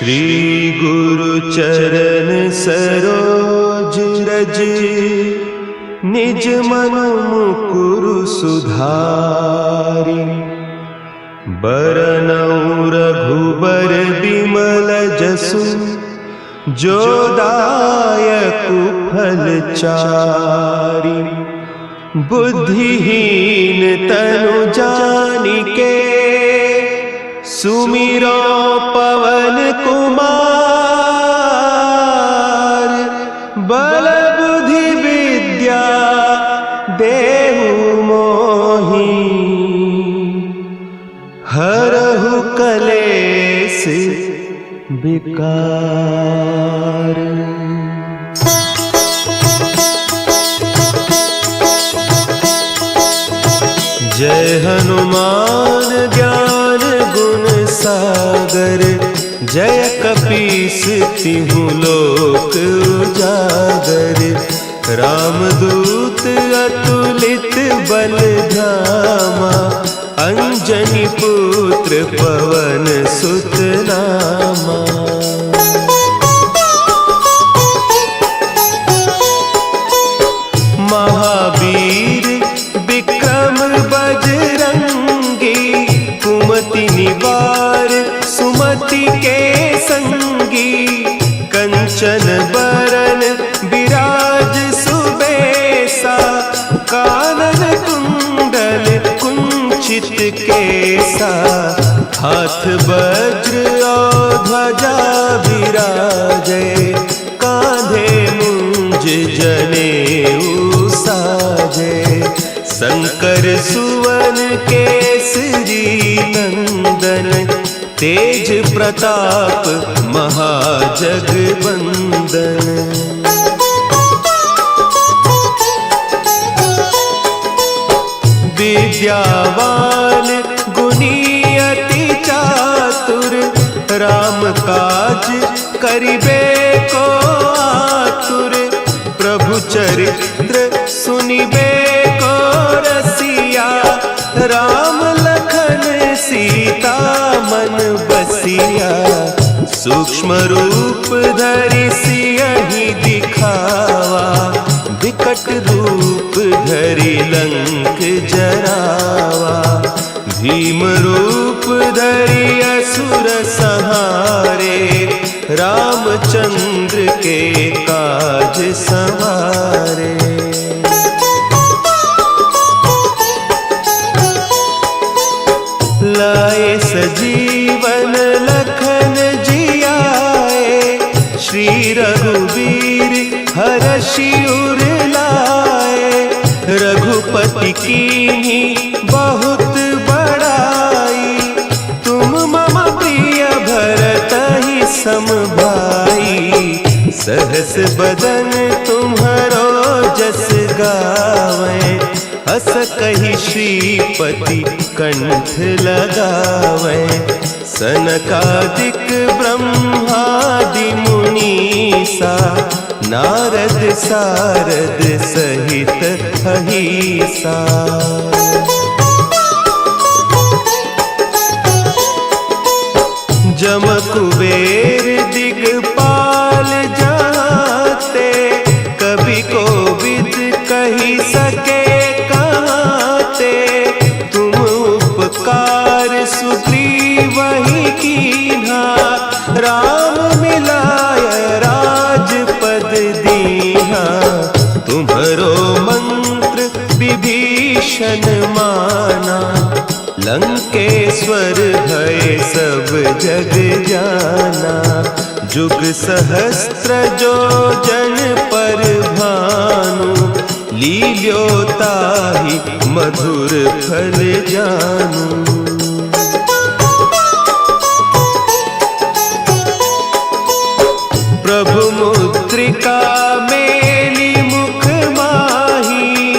श्री गुरु चरण सरोज रज, निज मन मुकुरु सुधारि। बरनउँ रघुबर बिमल जसु, जो दायकु फल चारि। बुद्धिहीन तनु जानिके, सुमिरो पवन कुमार। बल बुद्धि विद्या देहु मोहि, हरहु कलेस विकार। जय हनुमान ज्ञान गुण सागर, जय कपीस तिहु लोक उजागर। रामदूत अतुलित बल धामा, अंजनी पुत्र पवन सुत नामा। महावीर विक्रम बजरंगी, कुमति निवार सुमति के संगी। कंचन बरन विराज सुबेसा, कानन कुंडल कुंचित केसा। हाथ वज्र और ध्वजा विराजे, कांधे मुंज जनेऊ साजे। शंकर सुवन केसरी नंदन, तेज प्रताप महाजगवंदन। विद्यावान गुणी अति चातुर, राम काज करिबे को आतुर। प्रभु चरित्र सुनिबे को रसिया, राम लखन सीता मन बसिया। सूक्ष्म रूप धरि सियहि दिखावा, विकट रूप धरि लंक जरावा। भीम रूप धरि असुर संहारे, रामचंद्र के काज संवारे। लाए सजीवन लखन जियाए, श्री रघुवीर हरषि उर लाए। रघुपति कीन्ही बहुत बड़ाई, तुम मम प्रिय भरतहि सम भाई। सहस बदन तुम्हरो जस गावें, हस कहि श्रीपति कंठ लगावें। सनकादिक ब्रह्मादि मुनीसा, नारद सारद सहित अहीसा। जम कुबेर दिगपाल जाते, कवि कोविद कहि सके कहते। तुम उपकार सुग्रीवहि कीन्हा, राम मिलाय राजपद दीन्हा। तुम्हरो मंत्र विभीषण माना, लंकेश्वर भय सब जग जाना। जुग सहस्त्र जो जन पर भानु, लील्यो ताहि मधुर फल जानू। प्रभु मुद्रिका मेली मुख माही,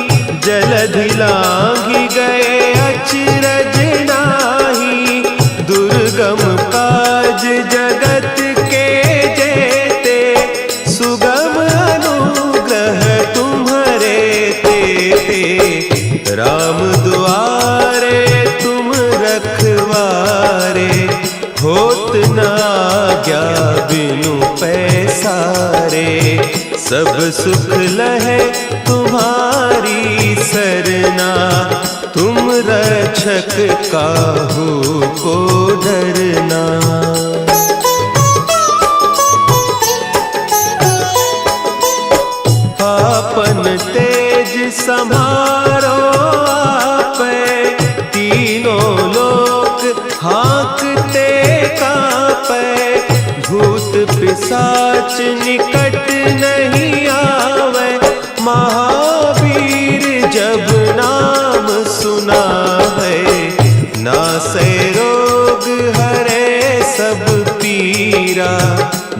जलधि लांघि गए अचरज नाही। दुर्गम काज जगत के जेते, सुगम अनुग्रह तुम्हरे तेते। राम दुआरे तुम रखवारे, होत न आज्ञा बिनु पैसारे। सब सुख लहे तुम्हारी सरना, तुम रक्षक काहू को डरना। आपन तेज समारो आपे, तीनों लोक हाँकते कांपे। भूत पिशाच निकट नहीं आवे, महावीर जब नाम सुनावे। नासै रोग हरे सब पीरा,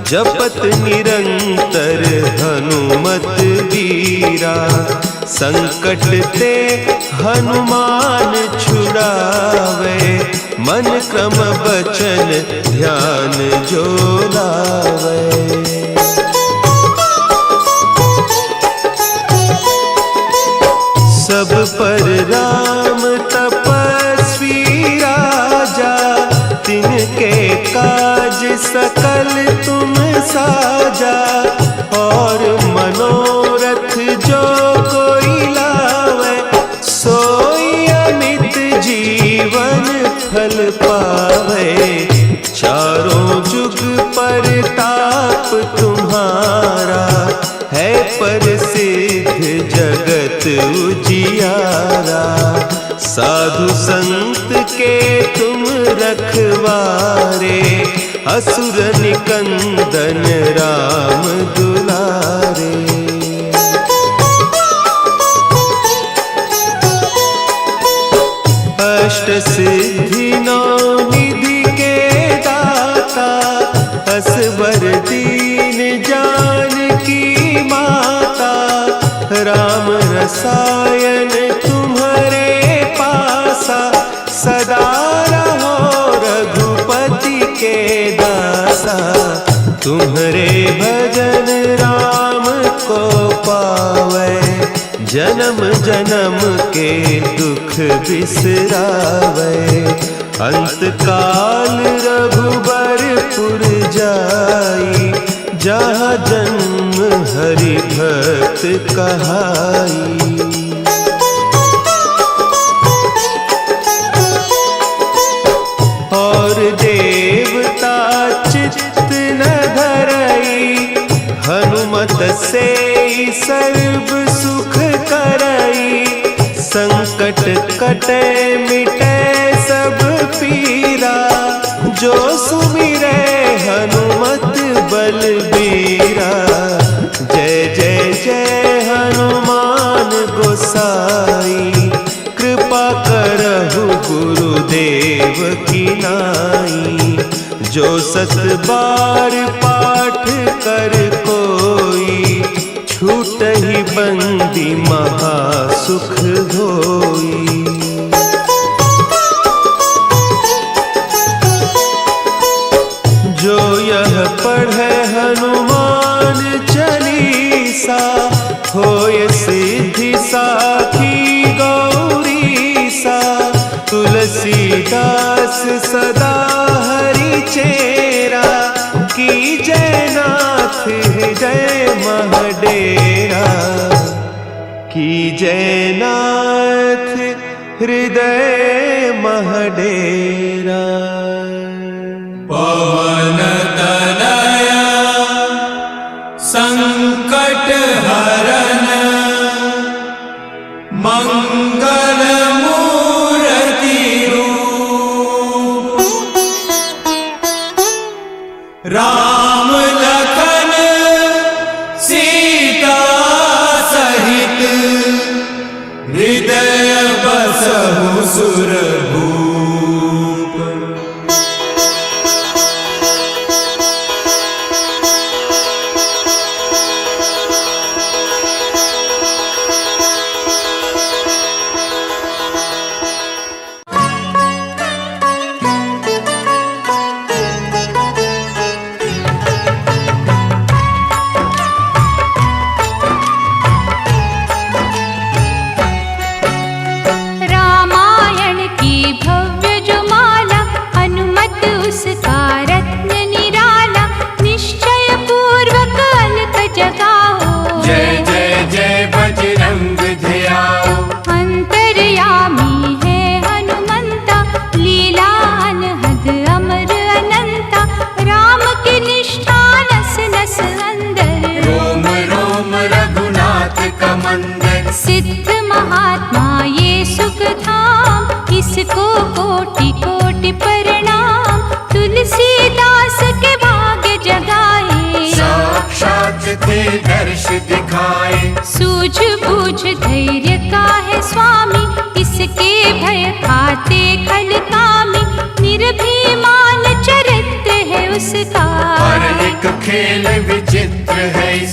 जपत निरंतर हनुमत वीरा। संकट ते हनुमान छुड़ावे, मन क्रम बचन ध्यान जो लावे। सब पर राम तपस्वी राजा, तिनके काज सकल तुम साजा। और मनोरथ जो कोई लावे, सोई अमित जीवन फल पावे। चारों जुग परताप तुम्हारा, है प्रसिद्ध जगत उजियारा। साधु संत के तुम रखवारे, असुर निकंदन राम दुलारे। अष्ट सिद्धि नौ निधि के दाता, असवर दीन जानकी माता। राम रसायन तुम्हारे पासा, सदा रहो रघुपति के दासा। तुम्हारे भजन राम को पावे, जन्म जन्म के दुख बिसरावे। अंत काल रघुबरपुर जाई, जहाँ जन्म हरि भक्त कहाई। और देवता चित्त न धरई, हनुमत से सर्व सुख करई। संकट कटे मिटे सब पीरा, जो सुमिरे हनुमत बलबीरा। जय जय जय हनुमान गोसाई, कृपा करहु गुरुदेव की नाई। जो सत बार पाठ कर कोई, छूटहि बंदी महासुख होई। जो यह पढ़े हनुमान चालीसा, होय सिद्धि साखी गौरीसा। तुलसीदास सदा हरि चेरा, की जयनाथ हृदय महडेरा। की जयनाथ हृदय महडेरा। पवन तनया संकट हरन, मंगल मूर्ति रूप। राम लखन सीता सहित, हृदय बसहु सुरभूप।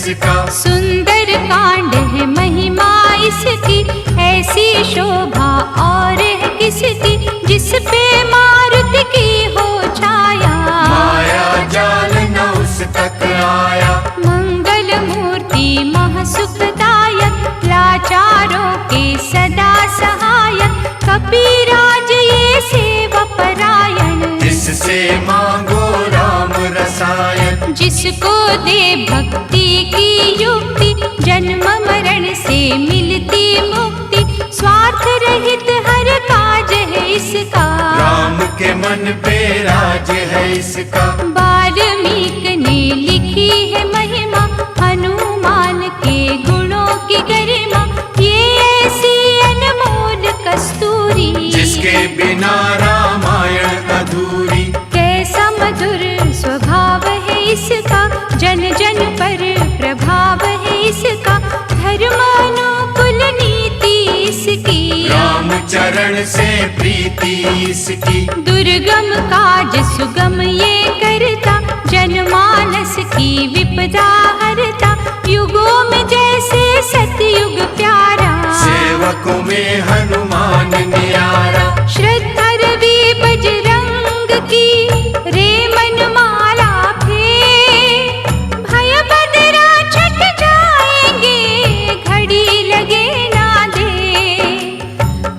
इसका। सुंदर कांड है महिमा इसकी, ऐसी शोभा और है किसकी, जिस पे मारुति की हो छाया। माया जाल न उस तक आया। मंगल मूर्ति महासुखदायक, लाचारों के सदा सहायक। कपिराज ये सेवा परायण, जिससे मांगो राम रसायन। जिसको दे भक्ति की युक्ति, जन्म मरण से मिलती मुक्ति। स्वार्थ रहित हर काज है इसका, राम के मन पे राज है इसका। वाल्मीकि ने लिखी है महिमा, हनुमान के गुणों की गरिमा। ये ऐसी अनमोल कस्तूरी, जिसके बिना रामायण अधूरी। कैसा मधुर स्वभाव है इसका, जन जन पर प्रभाव है इसका। धर्म अनुकूल नीति इसकी, राम चरण से प्रीति इसकी। दुर्गम काज सुगम ये करता, जनमानस की विपदा हरता। युगों में जैसे सतयुग प्यारा, सेवकों में हनुमान न्यारा। श्रद्धा रवि बजरंग की, रे मन माला फे। भय बदरा छट जाएंगे, घड़ी लगे ना दे।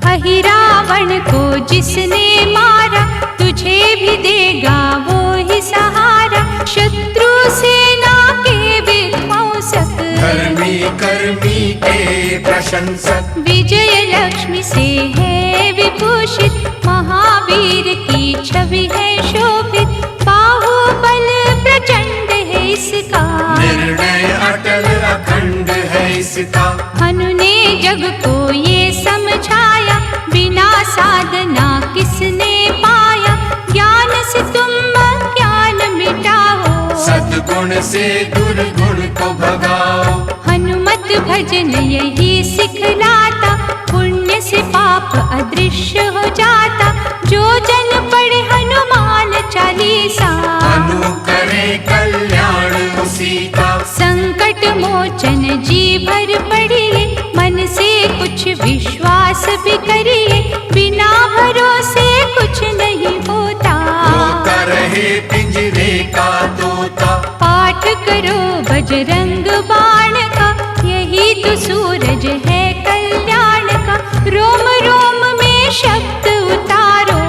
अहि रावण को जिसने मारा, तुझे भी देगा वो ही सहारा। शत्रु सेना के विध्वंसक, धर्मी कर्मी के प्रशंसक। विजय लक्ष्मी से है विभूषित, महावीर की छवि है शोभित। बाहुबल प्रचंड है इसका, निर्णय अटल अखंड है इसका। हनु ने जग को ये समझाया, बिना साधना किसने पाया। ज्ञान से तुम अज्ञान मिटाओ, सद्गुण से दुर्गुण को भगाओ। हनुमत भजन यही सिखलाता, पुण्य से पाप अदृश्य हो जाता। जो जन पढ़े हनुमान चालीसा, अनु करे कल्याण उसी का। संकट मोचन जी भर पढ़िए, मन से कुछ विश्वास भी करिए। बिना भरोसे कुछ नहीं होता, रोता रहे पिंजरे का तोता। पाठ करो बजरंग बाण का, यही तो सूरज है कल्याण का। रोम रोम में शब्द उतारो,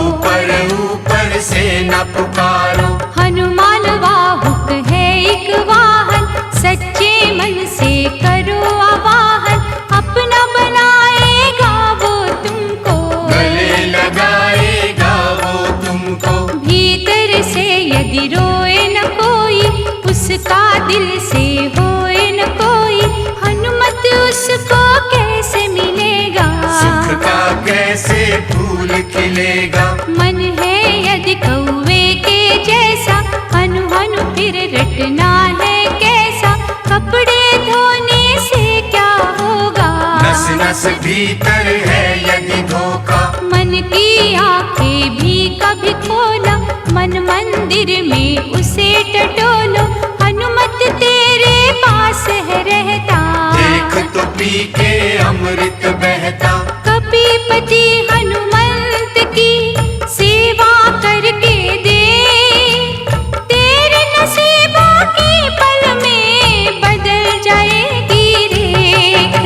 ऊपर ऊपर से न पुकारो। हनुमान वाहुक है एक वाहन, सच्चे मन से करो आवाहन। अपना बनाएगा वो तुमको, गले लगाएगा वो तुमको। भीतर से यदि रोए न कोई, उसका दिल से होए न कोई। हनुमत उसको कैसे मिलेगा, सुख का कैसे फूल खिलेगा। मन है यदि कौवे के जैसा, हनु हनु फिर रटना है कैसा। कपड़े धोने से क्या होगा, नस नस भीतर है यदि धोखा। मन की आंखें भी कभी खोला, मन मंदिर में उसे टटोलो। हनुमत तेरे पास है रहता, देख तो पी के अमृत बहता। कपीपति हनुमंत की सेवा करके दे, तेरे नसीबों की पल में बदल जाएगी रेख।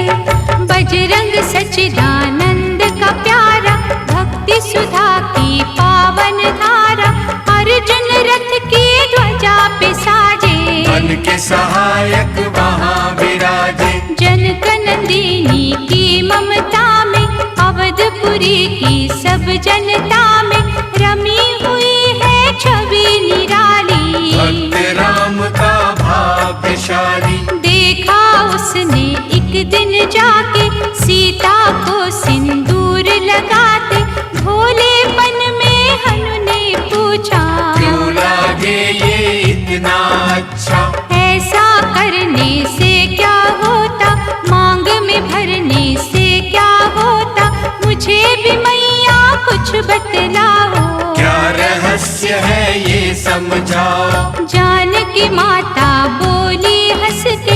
बजरंग सच्चिदानंद का प्यारा, भक्ति सुधा की पावन धारा। अर्जुन रथ की ध्वजा पे साजे, मन के सहायक वहाँ विराजे। जनक नंदिनी की ममता में, अवधपुरी की सब जनता में। रमी हुई है छवि निराली, भक्त राम का भाग्यशाली। देखा उसने एक दिन जाके, सीता को सिंदूर लगाते। भोलेपन में हनु ने पूछा, क्यों लागे ये इतना अच्छा। ऐसा करने से क्या होता, मांग में भरने से क्या होता। मुझे भी मैया कुछ बतलाओ, क्या रहस्य है ये समझाओ। जानकी माता बोली हंस के,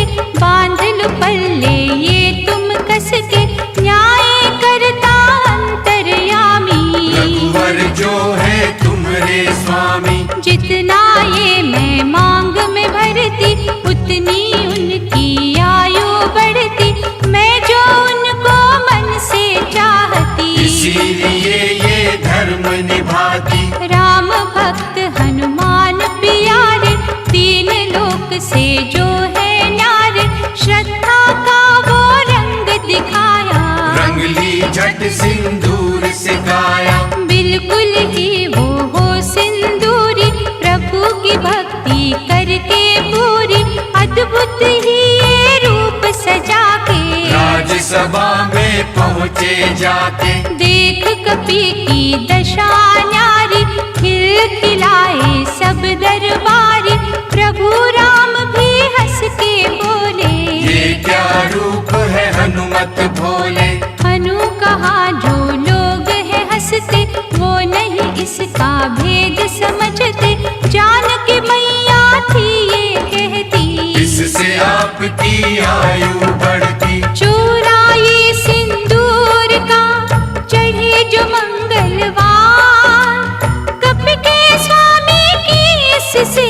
जितना ये मैं मांग में भरती उतनी उनकी आयु बढ़ती, मैं जो उनको मन से चाहती, इसीलिए ये धर्म निभाती। राम भक्त हनुमान प्यारे, तीन लोक से जो है न्यारे, श्रद्धा का वो रंग दिखाया, रंग ली झट सिंदूर से गाया। बिल्कुल ही वो हो सिंदूरी, प्रभु की भक्ति करके पूरी, अद्भुत ही ये रूप सजा के, राजसभा में पहुँचे जाके। देख कपि की दशा न्यारी, खिलखिलाए सब दरबारी, प्रभु राम भी हंस के बोले, ये क्या रूप है हनुमत भोले। हनु कहा जो लोग हैं हंसते, वो नहीं इसका भेद समझते, जानकी मैया थी ये कहती, इससे आपकी आयु बढ़ती। चुराए सिंदूर का चढ़े जो मंगलवार, कपि के स्वामी की इससे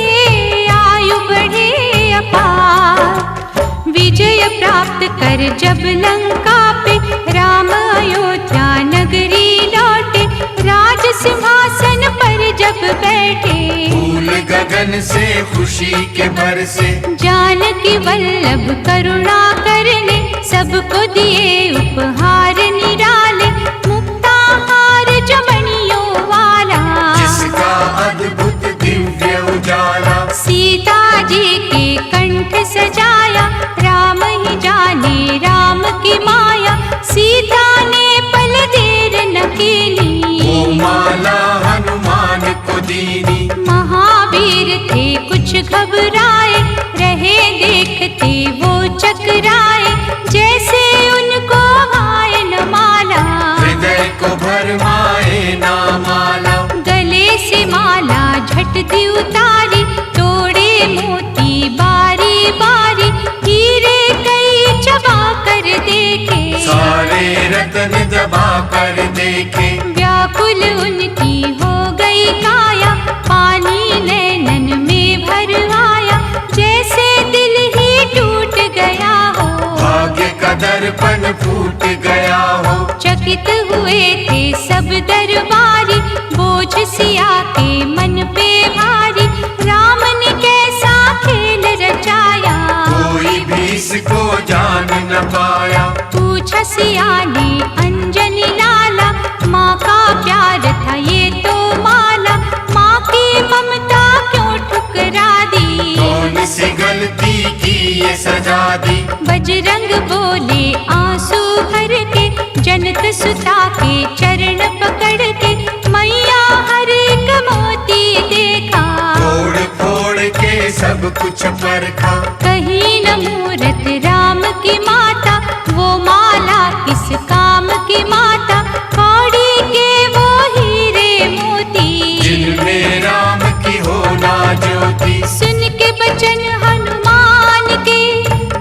आयु बढ़े अपार। विजय प्राप्त कर जब लंका पे, राम अयोध्या नगरी लौटे, राज सिंहासन पर जब बैठे, फूल गगन से खुशी के बरसे। जानकी वल्लभ करुणा करने, सबको दिए उपहार निराले, मुक्ताहार जमनियों वाला, जिसका अद्भुत दिव्य उजाला। सीता जी के कंठ सजाया, राम ही जाने राम की माया, सीता ने पल देर न केली, वो माला हनुमान को दीनी। महावीर थे कुछ घबराए, रहे देखते वो चकराए, जैसे उनको भाए न माला, हृदय को भरमाए ना माला। गले से माला झट दी उतारी, तोड़े मोती बारी बारी, हीरे कई चबा कर देखे, सारे रत्न दबा कर देखे। व्याकुल उनकी हो गई काया, पानी नैनन में भर आया, जैसे दिल ही टूट गया हो, भाग्य का दर्पण फूट गया हो। चकित हुए थे सब दरबारी, बोझ सिया के मन पे भारी, राम ने कैसा खेल रचाया, कोई भी इसको जान न पाया। पूछा सिया ने अंजनी लाला, माँ का प्यार था ये तो माला, माँ की ममता क्यों ठुकरा दी, कौन सी गलती की ये सजा दी। बजरंग बोले आंसू भर के, जनक सुता के चरण पकड़ के, मैया हर एक मोती देखा, फोड़ फोड़ के सब कुछ परखा। कहीं न मूरत राम की माता, वो माला किस काम की माता, कौड़ी के वो हीरे मोती, जिनमें राम की हो ना ज्योति। सुन के बचन हनुमान के,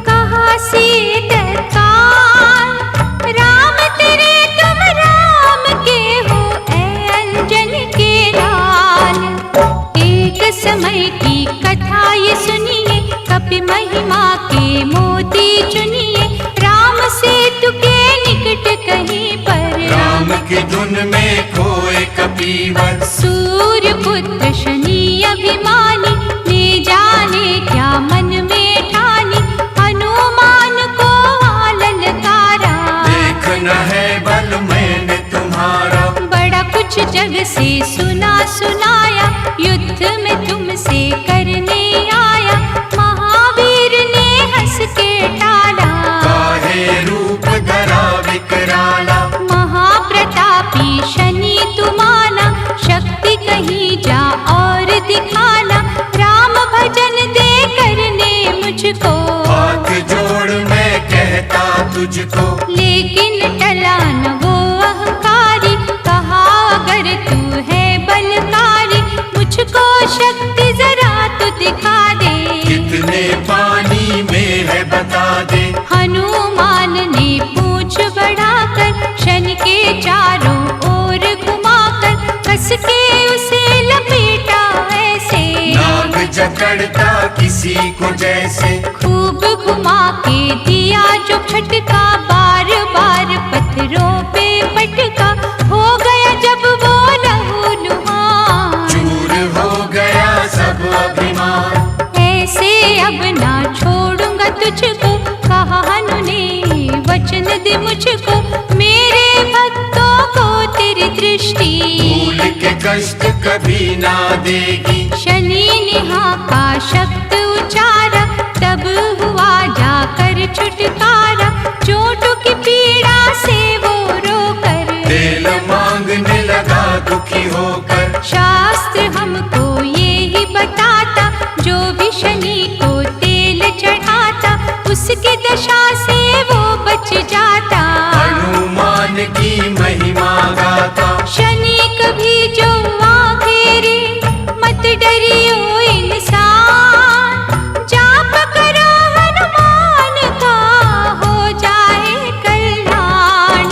कहा सीता कान, राम तेरे तुम राम के हो, ऐ अंजन के लाल। एक समय की कथा ये सुनिए, कपि महिमा के मोती चुनिए, राम सेतु के निकट कहीं पर, राम की धुन में खोए कपीवर। सूर्य पुत्र शनि अभिमानी, ने जाने क्या मन में ठानी, हनुमान को ललकारा, देखना है बल मैंने तुम्हारा। बड़ा कुछ जग से सुना सुनाया, युद्ध में तुमसे करने आया, महावीर ने हंस के टाला, काहे रूप धरा विकराला। महाप्रतापी शनि तुम्हारा, शक्ति कहीं जा और दिखाना, राम भजन दे करने मुझको, हाथ जोड़ मैं कहता तुझको। लेकिन टला न वो अहंकारी, कहा अगर तू है बलकारी, मुझको शक्ति जरा तो दिखा दे, कितने पानी में है बता दे। हनुमान ने पूंछ बढ़ाकर, शनि के चारों ओर घुमाकर, कस के उसे लपेटा ऐसे, चढ़ता किसी को जैसे। खूब घुमा के दिया जो फटका, बार बार पत्थरों पे पटका, हो गया जब वो लहूलुहान, चूर हो गया सब अभिमान। ऐसे अब ना छोड़ूंगा तुझको, कहा हनु ने वचन दे मुझको, मेरे भक्तों को तेरी दृष्टि भूल के कष्ट कभी ना देगी। शनि ने हाका शब्द उचारा, तब हुआ जाकर छुटकारा, चोटों की पीड़ा से वो रोकर तेल मांगने लगा दुखी होकर। शास्त्र हमको ये ही बताता, जो भी शनि को तेल चढ़ाता, उसकी दशा से वो बच जाता। हनुमान की महिमा गाता, शनि कभी जो आखेरे, मत डरियो इंसान, जाप करो हनुमान का, हो जाए कल्याण।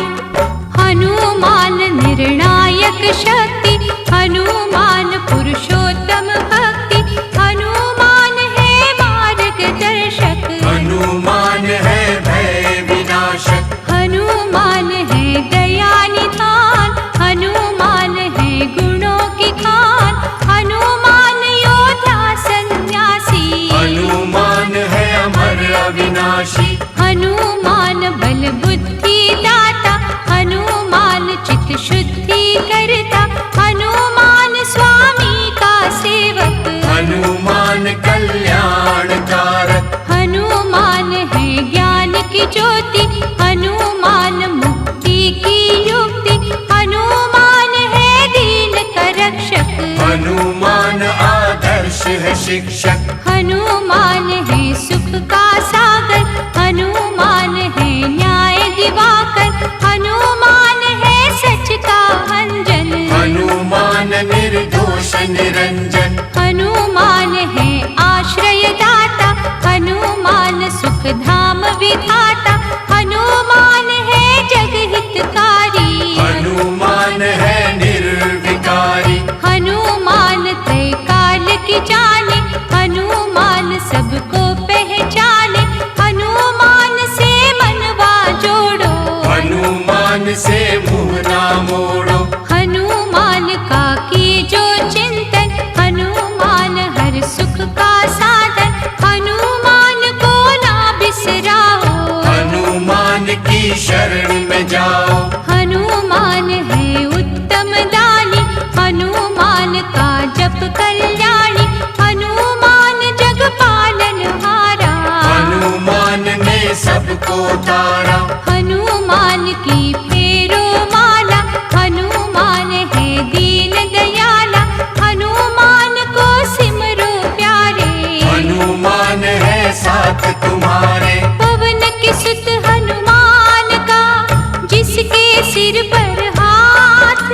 हनुमान निर्णायक शक्ति, हनुमान पुरुषोत्तम भक्ति, हनुमान है मार्गदर्शक, हनुमान है भय विनाशक। हनुमान है दया निधान, हनुमान है गुणों की खान, हनुमान योद्धा सन्यासी, हनुमान है अमर अविनाशी। हनुमान बल बुद्धि दाता, हनुमान चित्त शुद्धि करता, हनुमान स्वामी का सेवक, हनुमान कल्याण कारक। हनुमान है ज्ञान की ज्योति, हनुमान मुक्ति की युक्ति, हनुमान है दीन का रक्षक, हनुमान आदर्श है शिक्षक। हनुमान है सुख का सागर, हनुमान है न्याय दिवाकर, हनुमान है सच का अंजन, हनुमान निर्दोष निरंजन। हनुमान है आश्रय दाता, हनुमान सुख धाम विधाता, हनुमान है जग हितकारी, हनुमान है निर्विकारी। हनुमान त्रय काल की जाने, हनुमान सबको पहचाने, हनुमान से मनवा जोड़ो, हनुमान से मुँह ना मोड़ो। हनुमान का कीजो चिंतन, हनुमान हर सुख का साधन, हनुमान को ना बिसराओ, हनुमान की शरण में जाओ। हनुमान है उत्तम दानी, हनुमान का जप कल्याणी, हनुमान जग पालनहारा, हनुमान ने सबको तारा। हनुमान की फेरो माला, हनुमान है दीन दयाला, हनुमान को सिमरो प्यारे, हनुमान है साथ तुम्हारे। पवन के सुत हनुमान का, जिसके सिर पर हाथ,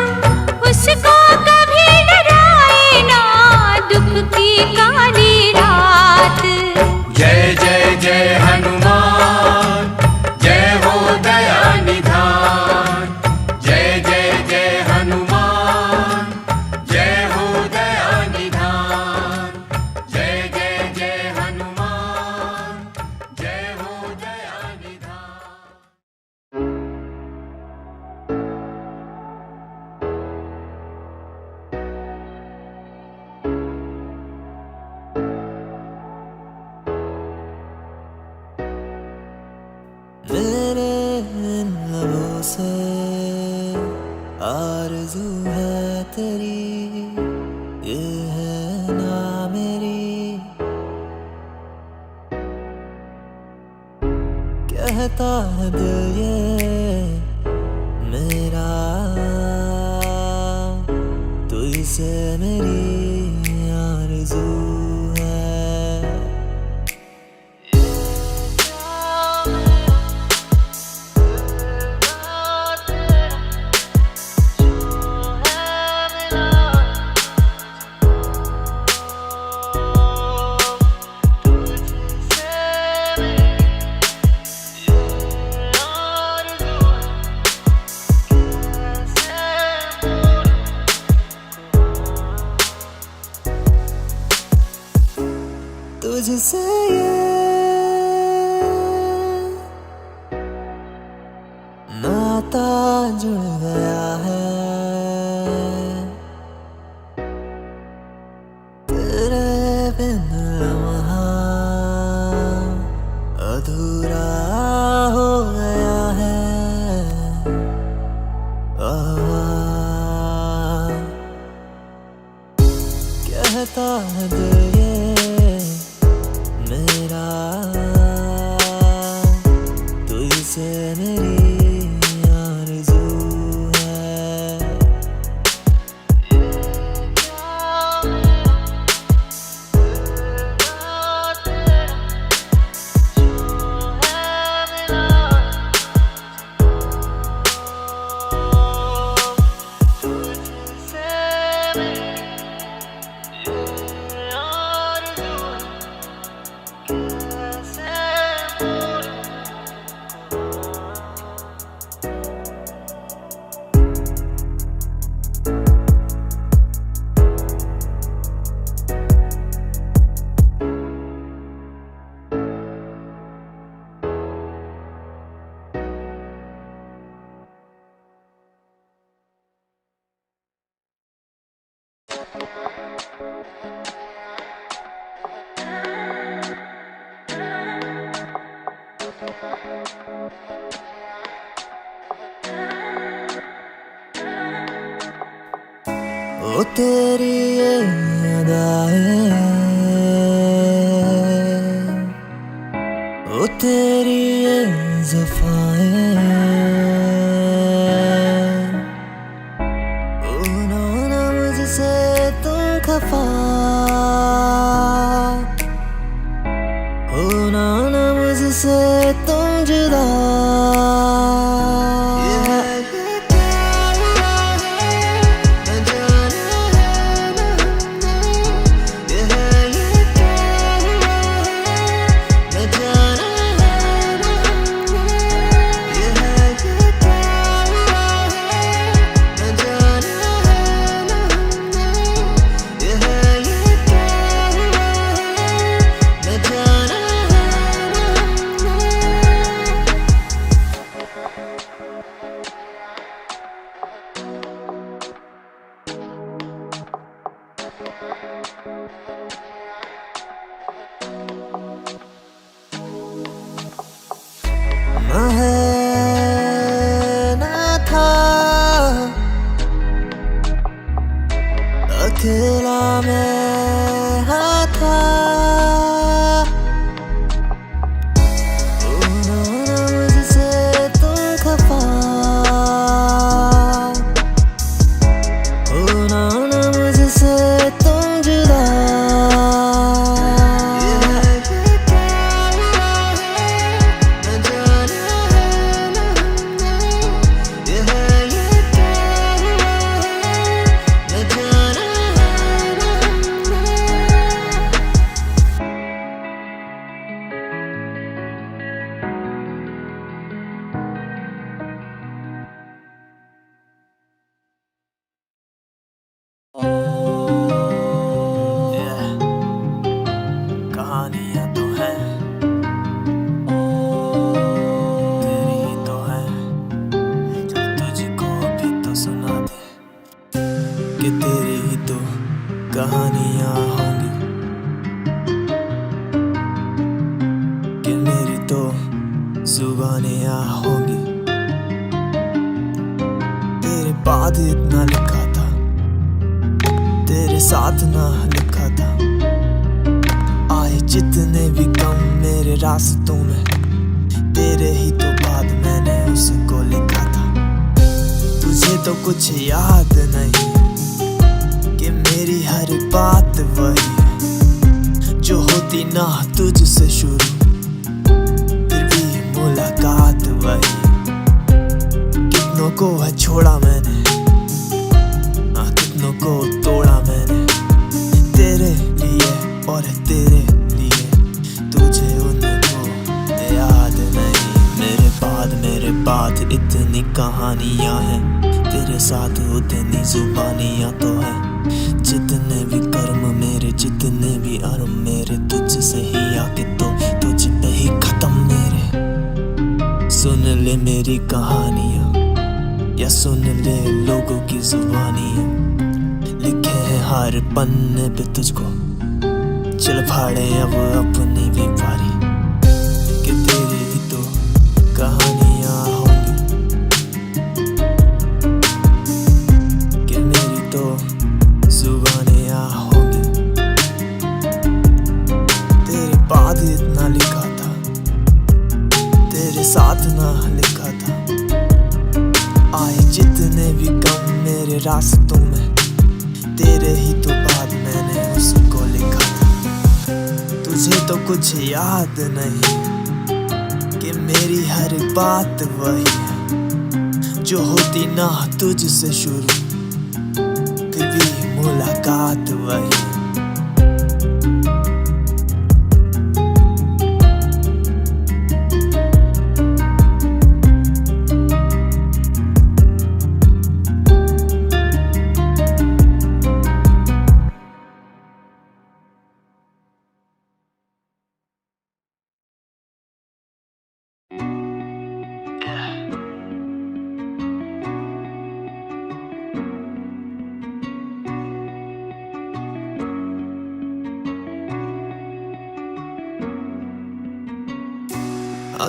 उसको कभी डराए ना दुख की काली रात। जय जय जय हनुमान, जय हो दया निधान। जय जय जय हनुमान, जय हो दया निधान। जय जय जय हनुमान, जय हो दया निधान। मेरे इन लबों से आरज़ू है तेरी, ये है ना मेरी, कहता है दिल ये मेरा, तुझसे मेरी आरज़ू है। मुझसे ये नाता जुड़ गया है, तेरे बिन लम्हा अधूरा हो गया है। कहता है दिल ये मेरा, तुझसे मेरी आरज़ू है। ओ तेरी ये अदाएं, ओ तेरी ये ज़फ़ाएं, हो ना मुझसे तुम खफा, हो ना मुझसे तुम जुदा। ना था अकेला मैं हाँ था, मुझसे तुम खफा, हो ना मुझसे तुम जुदा। कहानियाँ तो हैं तेरी ही तो हैं, चल तुझको भी तो सुना दे कि तेरी ही तो कहानियाँ होंगी, कि मेरी तो जुबानियाँ होंगी। तेरे बाद इतना लिखा था, तेरे साथ ना लिखा था, आए जितने भी कम मेरे रास्तों में, तेरे ही तो बाद मैंने उसको लिखा था। तुझे तो कुछ याद नहीं कि मेरी हर बात वही है जो होती ना तुझसे शुरू, फिर भी मुलाकात वही। कितनों को है छोड़ा मैंने, कितनों को तोड़ा मैंने, तेरे लिए और तेरे लिए, तुझे उनको याद नहीं। मेरे बाद इतनी कहानियाँ हैं, तेरे साथ उतनी जुबानियाँ तो हैं। जितने भी कर्म मेरे, जितने भी अर्म मेरे, तुझसे ही हर पन्ने पे तुझको। चल फाड़े अब अपनी भी पारी, कि तेरी भी तो कहानियां होंगी, कि मेरी तो जुबानियां होंगी। तेरे बाद इतना लिखा था, तेरे साथ ना लिखा था। आए जितने भी गम मेरे रास्तों में, तेरे ही तो बाद मैंने उसको लिखा था। तुझे तो कुछ याद नहीं कि मेरी हर बात वही है, जो होती ना तुझसे शुरू, फिर भी मुलाकात वही है।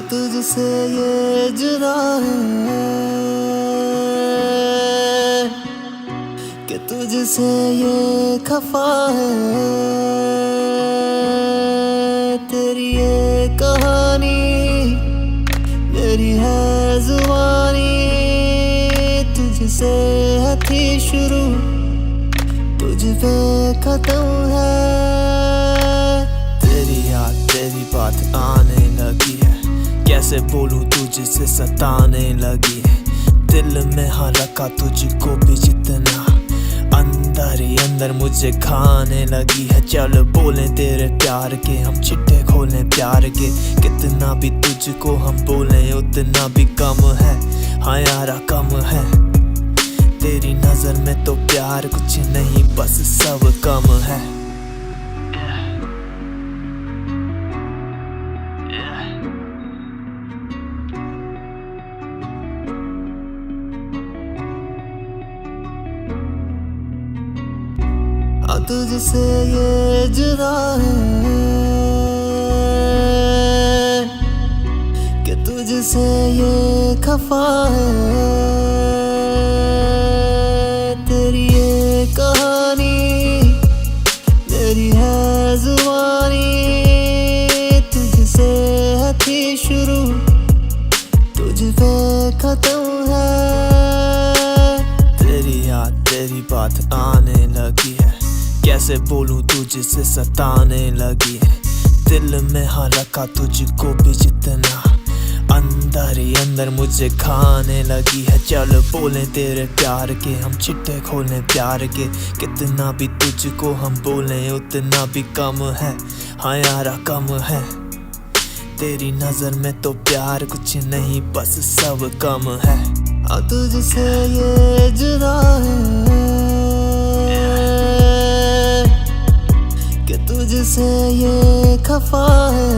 तुझसे ये जुदा है कि तुझसे ये खफा है। तेरी ये कहानी मेरी है जुबानी, तुझसे है थी शुरू, तुझ पे खत्म है। तेरी याद तेरी बात आने लगी है, कैसे बोलूं तुझसे सताने लगी है। दिल में हाँ रखा तुझको भी जितना, अंदर ही अंदर मुझे खाने लगी है। चल बोले तेरे प्यार के हम चिट्टे खोलें प्यार के, कितना भी तुझको हम बोले उतना भी कम है। हाँ यारा कम है, तेरी नजर में तो प्यार कुछ नहीं बस सब कम है। तुझसे ये जुदा है कि तुझसे ये खफा है। तेरी ये कहानी मेरी है जुबानी, तुझसे है थी शुरू, तुझ पे खत्म है। तेरी याद तेरी बात आने लगी है, कैसे बोलूं तुझसे सताने लगी है। दिल में हाँ रखा तुझको भी जितना, अंदर ही अंदर मुझे खाने लगी है। चल बोले तेरे प्यार के हम चिट्टे खोलें प्यार के, कितना भी तुझको हम बोले उतना भी कम है। हाँ यारा कम है, तेरी नजर में तो प्यार कुछ नहीं बस सब कम है। तुझसे ये जुदा है कि तुझसे ये खफा है।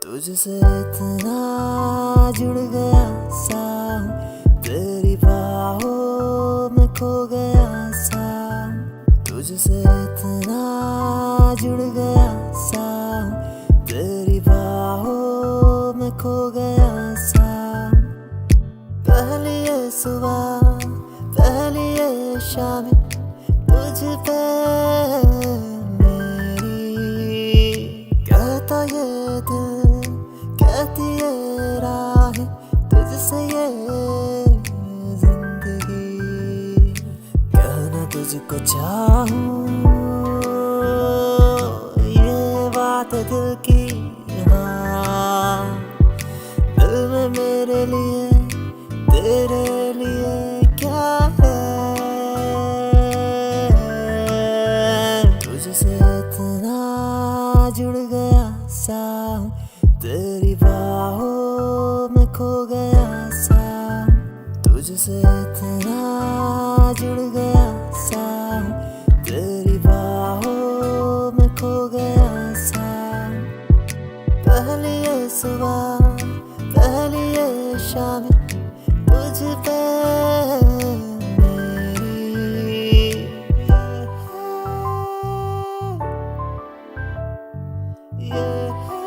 तुझसे इतना जुड़ गया सा, तेरी बाहों में खो गया सा। तुझसे इतना जुड़ गया सा, तेरी बाहों में खो गया सा। पहली ये सुबह पहली ये शाम तुझ पे मेरी, कहता ये दिल कहती ये राह, तुझसे ये जिंदगी। कहना तुझको चाहूं ये बात दिल की, हाँ दिल में मेरे लिए तेरे लिए क्या है। जुड़ गया सा, तेरी बाहों में खो गया सा, तुझसे इतना जुड़ गया सा, तेरी बाहों में खो गया सा। पहली ये सुबह पहली ये शाम तुझ पे मेरी, yeah.